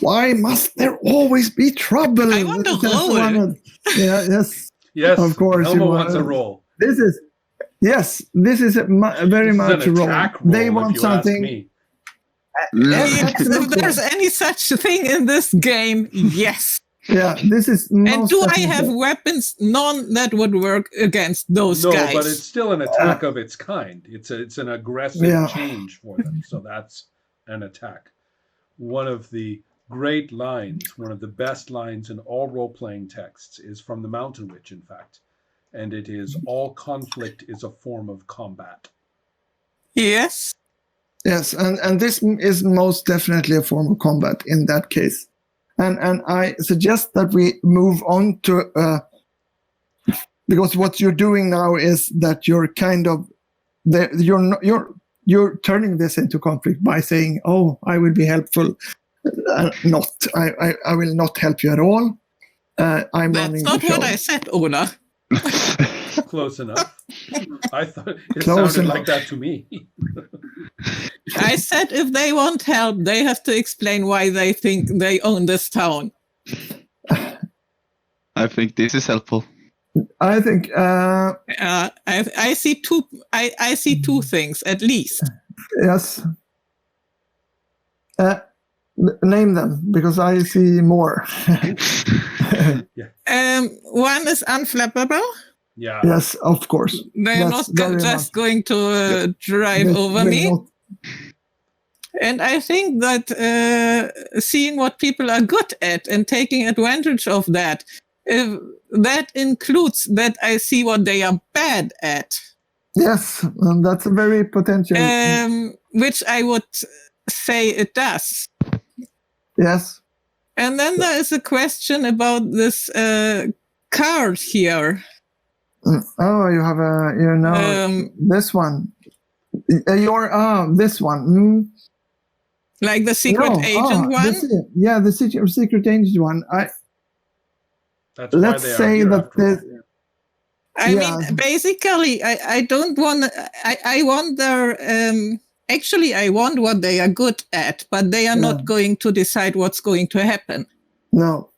Why must there always be trouble? I want to roll. Yes. Yes, Of course, Elmo wants a roll. This is very This much is an a roll. attack roll, They want if you something. ask me. Yes, if there's any such thing in this game, yes. Yeah, this is. And do I have weapons? None that would work against those guys. No, but it's still an attack of its kind. It's an aggressive change for them. So that's an attack. One of the great lines, one of the best lines in all role-playing texts is from the Mountain Witch, in fact. And it is, all conflict is a form of combat. Yes. Yes, and this is most definitely a form of combat in that case. And I suggest that we move on to because what you're doing now is that you're kind of you're turning this into conflict by saying, "Oh, I will be helpful." Not, I will not help you at all. I'm running the show. That's not what I said, Ola. Close enough. I thought it Close sounded enough. like that to me. I said if they want help, they have to explain why they think they own this town. I think this is helpful. I think I see two. I see two things at least. yes. Name them because I see more. One is unflappable. Yeah. Yes, of course. They're That's not very just much. going to drive They over will me. not- And I think that seeing what people are good at and taking advantage of that, if that includes that I see what they are bad at, Yes, that's a very potential. which I would say it does. Yes. And then there is a question about this card here. Oh, you have this one. This one. Like the secret agent one? The secret agent one. That's why Let's they are say here that after all. this. I mean, basically, I don't want. I want their. Actually, I want what they are good at, but they are not going to decide what's going to happen. No.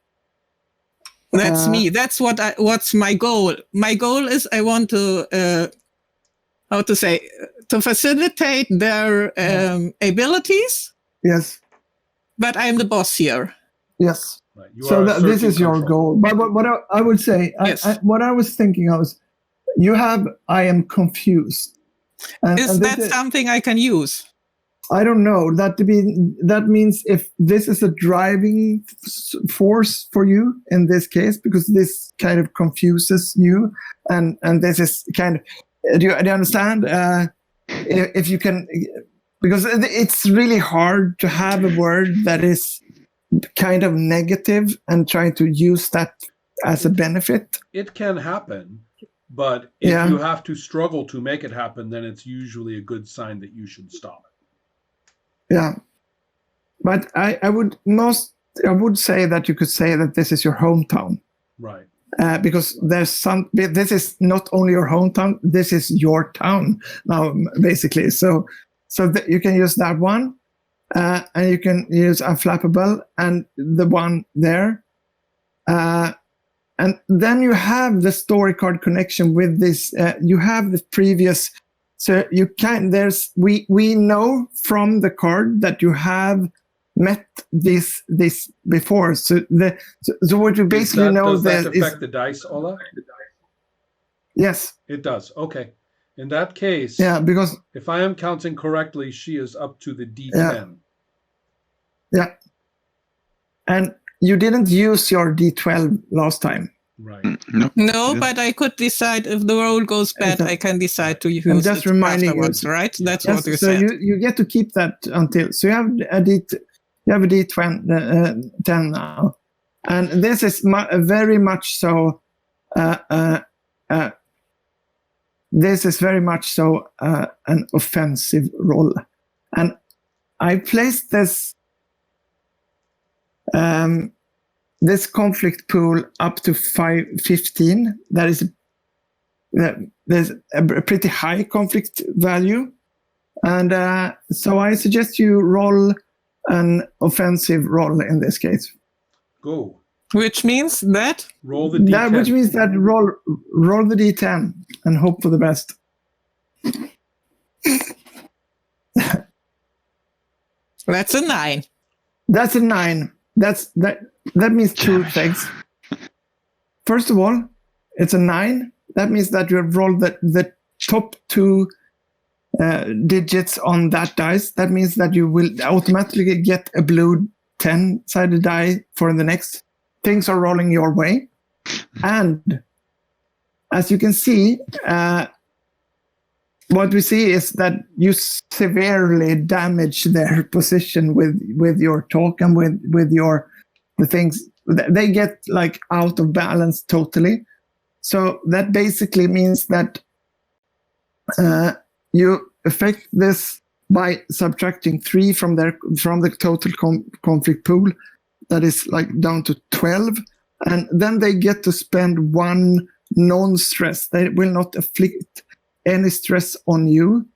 That's me. That's what's my goal. My goal is I want to. To facilitate their abilities. Yes. But I'm the boss here. Yes. Right. So this is your goal. But what I would say, Yes. what I was thinking of is, you have, I am confused. Is that something I can use? I don't know. That means if this is a driving force for you in this case, because this kind of confuses you, and this is kind of, do you understand? If you can, because it's really hard to have a word that is kind of negative and trying to use that as a benefit. It can happen, but if you have to struggle to make it happen, then it's usually a good sign that you should stop it. Yeah, but I would say that you could say that this is your hometown, right? Because this is not only your hometown, this is your town now, basically. So you can use that one, and you can use Unflappable and the one there, and then you have the story card connection with this. You have the previous. So you can. We know from the card that you have met this before. So what you basically know does that affect the dice, Ola? Yes, it does. Okay, in that case, because if I am counting correctly, she is up to the D10. Yeah, and you didn't use your D12 last time. Right. No, but I could decide if the roll goes bad. I can decide to use I'm just it reminding afterwards, you. right? That's what you so said. you get to keep that until. So you have a D10 now, and this is very much so. This is very much so an offensive roll, and I placed this. This conflict pool up to 15. There's a pretty high conflict value, and so I suggest you roll an offensive roll in this case. Go. Which means that Roll the D10. Which means that roll the D10 and hope for the best. that's a 9. That's a 9. That means two things. First of all, it's a 9. That means that you have rolled the top two digits on that dice. That means that you will automatically get a blue 10-sided die for the next. Things are rolling your way. And as you can see, what we see is that you severely damage their position with your talk and with the things. They get like out of balance totally. So that basically means that you affect this by subtracting 3 from the total conflict pool. That is like down to 12. And then they get to spend 1 non-stress. They will not afflict any stress on you.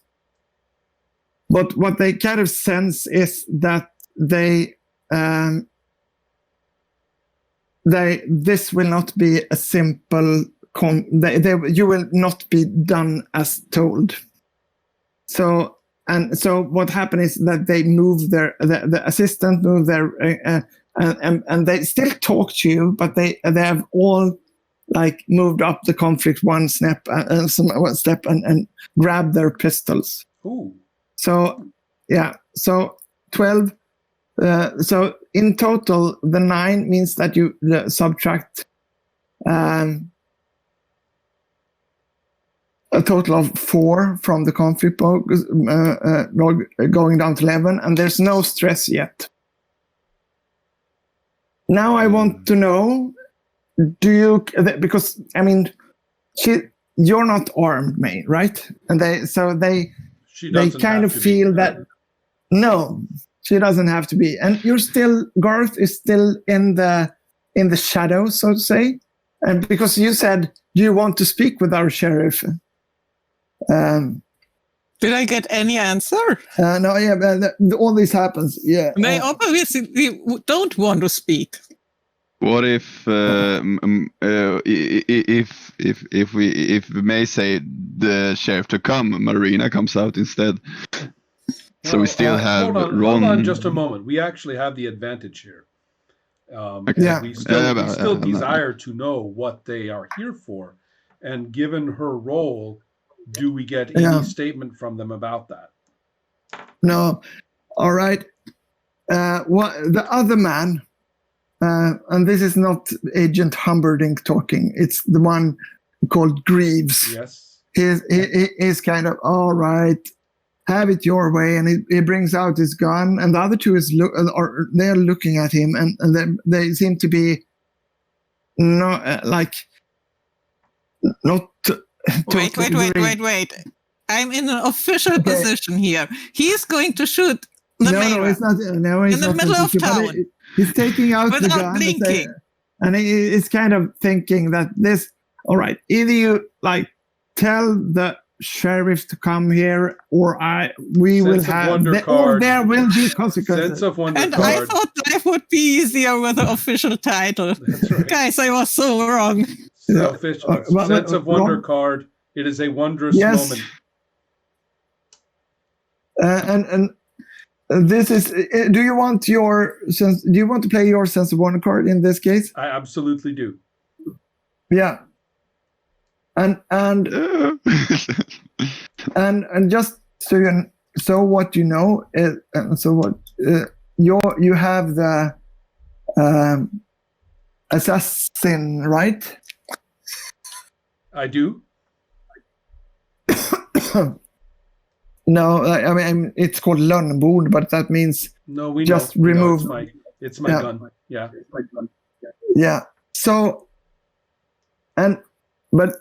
But what they kind of sense is that this will not be a simple you will not be done as told. So what happened is that they move the assistant move their and they still talk to you, but they have all like moved up the conflict one step and grabbed their pistols. Ooh. So yeah, so 12. So in total, the 9 means that you subtract a total of 4 from the conflict log, going down to 11, and there's no stress yet. Now I want to know, because I mean, you're not armed, May, right? And they kind of feel that no, she doesn't have to be, and Garth is still in the shadows, so to say, and because you said you want to speak with our sheriff. Did I get any answer? No, yeah, all this happens. Yeah, they obviously don't want to speak. What if we may say the sheriff to come, Marina comes out instead? So we still have Ron. Hold on just a moment. We actually have the advantage here. Yeah. We still desire to know what they are here for, and given her role, do we get any statement from them about that? No. All right. The other man, and this is not Agent Humberdinck talking. It's the one called Greaves. Yes. He's kind of, all right, have it your way, and he brings out his gun, and the other two they're looking at him, and they seem to be not Wait. I'm in an official position here. He's going to shoot the mayor. No, it's not. No, he's in the not middle of town. He's taking out the without gun blinking. and he's kind of thinking that this. All right, either you tell the sheriff to come here, or we will have. Or there will be consequences. Sense of wonder and card. I thought life would be easier with an official title. Right. Guys, I was so wrong. Sense of wonder card. It is a wondrous moment. And this is. Do you want to play your sense of wonder card in this case? I absolutely do. Yeah. And just so what you know is you have the assassin, right? I do. No, I mean it's called lönnbord, but that means no. We just know. remove. It's my gun. Yeah. Yeah. So, but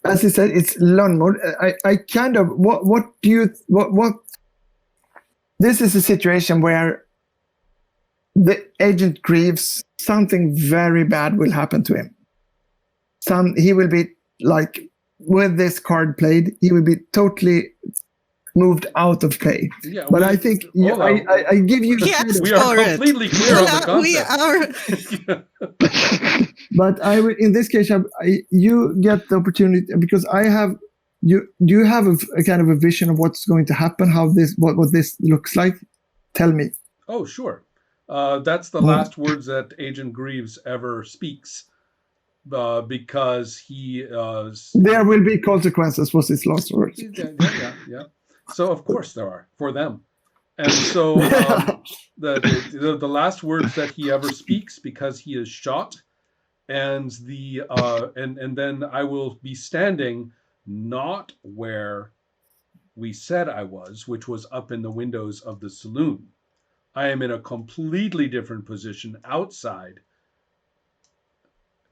as you said, it's lönnbord. I kind of what this is a situation where the agent Greaves, something very bad will happen to him. He will be with this card played, he will be totally moved out of play. Yeah, But I think I give you the Yes, we are for it. completely clear on the We concept. are. But in this case, you get the opportunity because I have. Do you have a kind of a vision of what's going to happen? How what this looks like? Tell me. Oh, sure. That's the last words that Agent Greaves ever speaks, because he. There will be consequences for his last words. Yeah. So of course there are for them, and so the last words that he ever speaks, because he is shot, and and then I will be standing not where we said I was, which was up in the windows of the saloon. I am in a completely different position outside,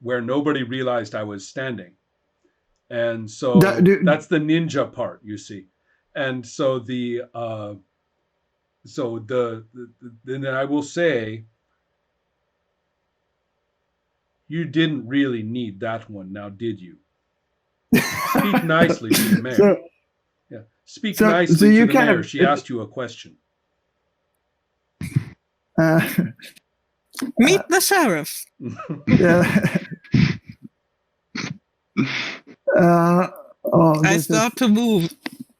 where nobody realized I was standing. And so that's the ninja part, you see. And so then I will say, you didn't really need that one, now did you? Speak nicely to the mayor. Speak nicely to the mayor. She asked you a question. Meet the sheriff. I start to move.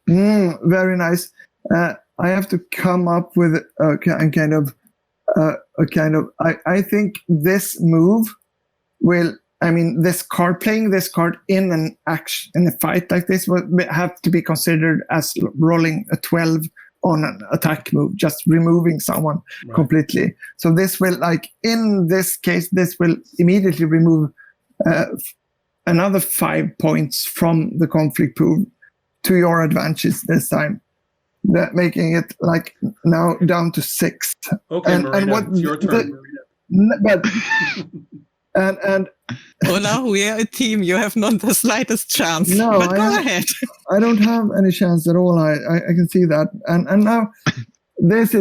Very nice. I have to come up with a kind of. I think this move will. I mean, playing this card in an action, in a fight like this, will have to be considered as rolling a 12 on an attack move, just removing someone completely. So this will, in this case, this will immediately remove another 5 points from the conflict pool to your advantage this time, making it now down to 6. Okay, Marina, it's your turn, Marina. But and Ola, we are a team. You have not the slightest chance. No, but go ahead. I don't have any chance at all. I can see that. And now this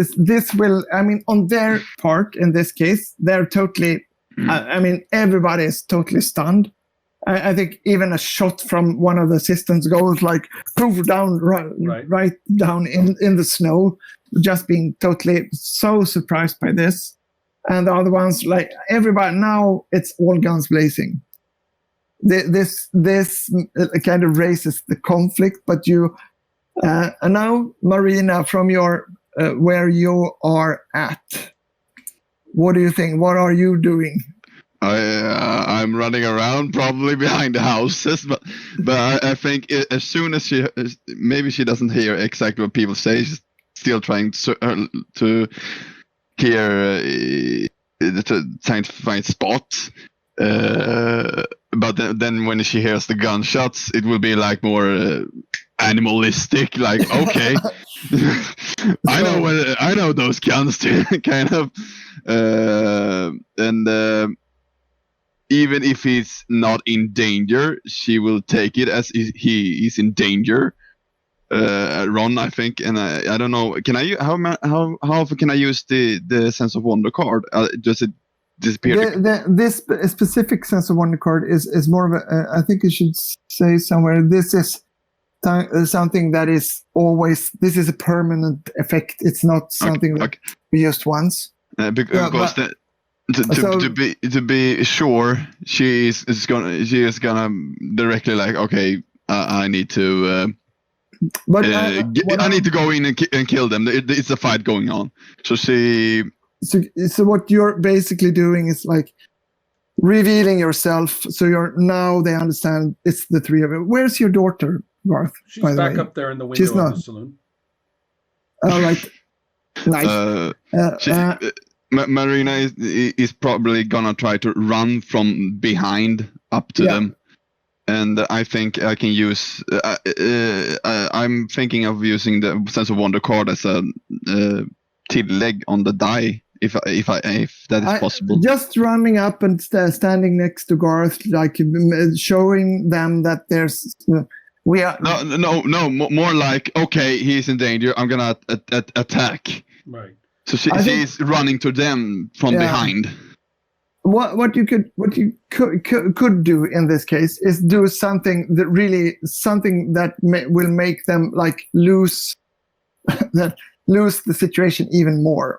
will. I mean, on their part in this case, they're totally. I mean, everybody is totally stunned. I think even a shot from one of the assistants goes poof down right down in the snow, just being totally so surprised by this. And the other ones, everybody, now it's all guns blazing. This kind of raises the conflict, but you and now, Marina, from your where you are at, what do you think? What are you doing? I'm running around, probably behind the houses, but I think as soon as maybe she doesn't hear exactly what people say, she's still trying to hear, trying to find spots. But then when she hears the gunshots, it will be more animalistic. Okay, I know those guns too, kind of, and. Even if he's not in danger, she will take it as he is in danger. Ron, I think, and I don't know. Can I? How often can I use the sense of wonder card? Does it disappear? This specific sense of wonder card is more of a. I think you should say somewhere. This is something that is always. This is a permanent effect. It's not something that we used once. Because to be sure, she is gonna directly okay. I need to. But I need to go in and kill them. It's a fight going on. So she. So what you're basically doing is revealing yourself. So they understand it's the three of you. Where's your daughter, Garth? She's back up there in the window of the saloon. All right. Nice. Marina is probably gonna try to run from behind up to them, and I think I can use. I'm thinking of using the sense of wonder card as a tillägg on the die, if that is possible. Just running up and standing next to Garth, showing them that there's. We are no. More okay, he's in danger. I'm gonna attack. Right. So she's running to them from behind. What you could do in this case is do something that will make them lose that lose the situation even more.